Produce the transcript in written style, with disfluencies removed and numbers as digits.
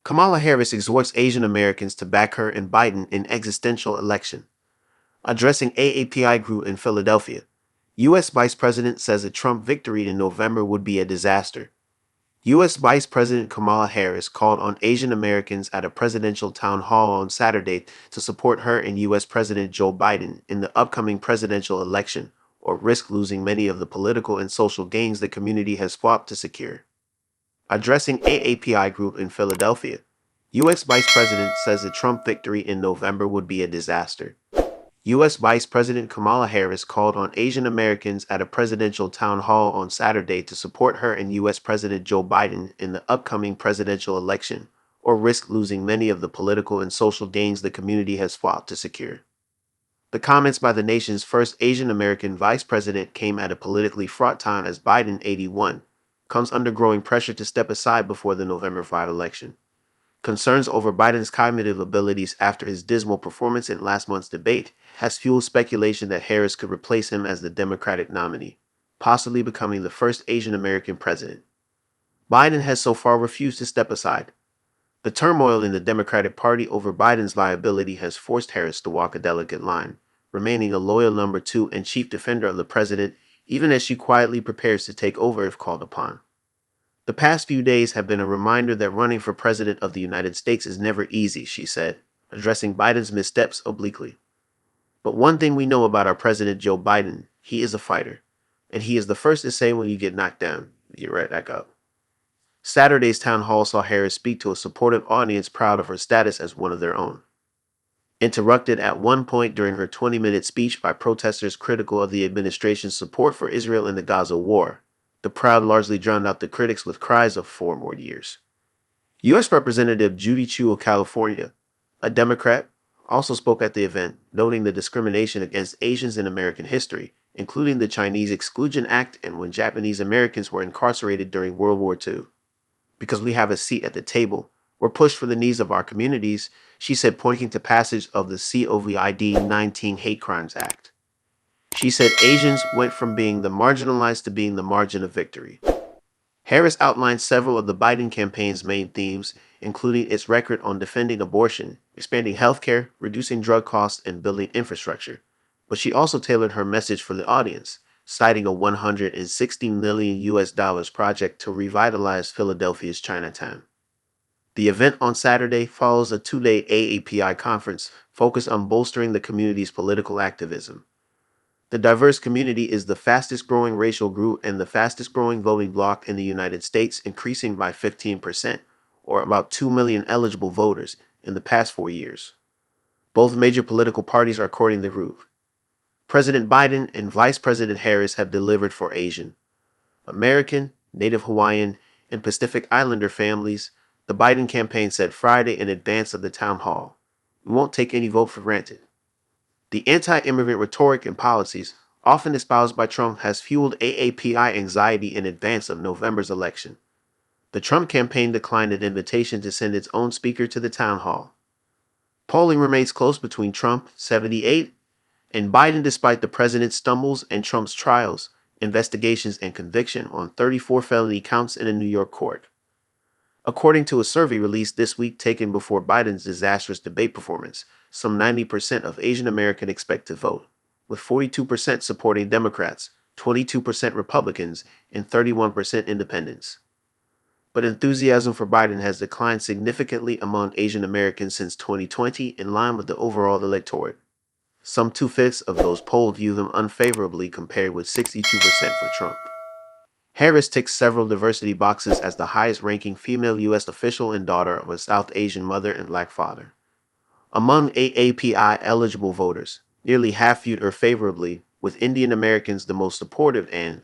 Kamala Harris exhorts Asian Americans to back her and Biden in existential election. Addressing AAPI group in Philadelphia, U.S. Vice President says a Trump victory in November would be a disaster. U.S. Vice President Kamala Harris called on Asian Americans at a presidential town hall on Saturday to support her and U.S. President Joe Biden in the upcoming presidential election, or risk losing many of the political and social gains the community has fought to secure. Addressing AAPI group in Philadelphia, U.S. Vice President says a Trump victory in November would be a disaster. U.S. Vice President Kamala Harris called on Asian Americans at a presidential town hall on Saturday to support her and U.S. President Joe Biden in the upcoming presidential election, or risk losing many of the political and social gains the community has fought to secure. The comments by the nation's first Asian American vice president came at a politically fraught time as Biden, 81, comes under growing pressure to step aside before the November 5 election. Concerns over Biden's cognitive abilities after his dismal performance in last month's debate has fueled speculation that Harris could replace him as the Democratic nominee, possibly becoming the first Asian American president. Biden has so far refused to step aside. The turmoil in the Democratic Party over Biden's viability has forced Harris to walk a delicate line, remaining a loyal number two and chief defender of the president, even as she quietly prepares to take over if called upon. The past few days have been a reminder that running for president of the United States is never easy, she said, addressing Biden's missteps obliquely. But one thing we know about our president, Joe Biden, he is a fighter. And he is the first to say when you get knocked down, you get right back up. Saturday's town hall saw Harris speak to a supportive audience proud of her status as one of their own. Interrupted at one point during her 20-minute speech by protesters critical of the administration's support for Israel in the Gaza war, the crowd largely drowned out the critics with cries of 4 more years. U.S. Representative Judy Chu of California, a Democrat, also spoke at the event, noting the discrimination against Asians in American history, including the Chinese Exclusion Act and when Japanese Americans were incarcerated during World War II. Because we have a seat at the table, we're pushed for the needs of our communities, she said, pointing to passage of the COVID-19 Hate Crimes Act. She said Asians went from being the marginalized to being the margin of victory. Harris outlined several of the Biden campaign's main themes, including its record on defending abortion, expanding healthcare, reducing drug costs, and building infrastructure. But she also tailored her message for the audience, citing a $160 million project to revitalize Philadelphia's Chinatown. The event on Saturday follows a 2-day AAPI conference focused on bolstering the community's political activism. The diverse community is the fastest growing racial group and the fastest growing voting bloc in the United States, increasing by 15%, or about 2 million eligible voters, in the past 4 years. Both major political parties are courting the group. President Biden and Vice President Harris have delivered for Asian, American, Native Hawaiian, and Pacific Islander families, the Biden campaign said Friday in advance of the town hall. We won't take any vote for granted. The anti-immigrant rhetoric and policies, often espoused by Trump, has fueled AAPI anxiety in advance of November's election. The Trump campaign declined an invitation to send its own speaker to the town hall. Polling remains close between Trump, 78, and Biden despite the president's stumbles and Trump's trials, investigations, and conviction on 34 felony counts in a New York court. According to a survey released this week taken before Biden's disastrous debate performance, some 90% of Asian Americans expect to vote, with 42% supporting Democrats, 22% Republicans, and 31% independents. But enthusiasm for Biden has declined significantly among Asian Americans since 2020, in line with the overall electorate. Some 2/5 of those polled view them unfavorably, compared with 62% for Trump. Harris ticks several diversity boxes as the highest-ranking female U.S. official and daughter of a South Asian mother and black father. Among AAPI-eligible voters, nearly half viewed her favorably, with Indian Americans the most supportive and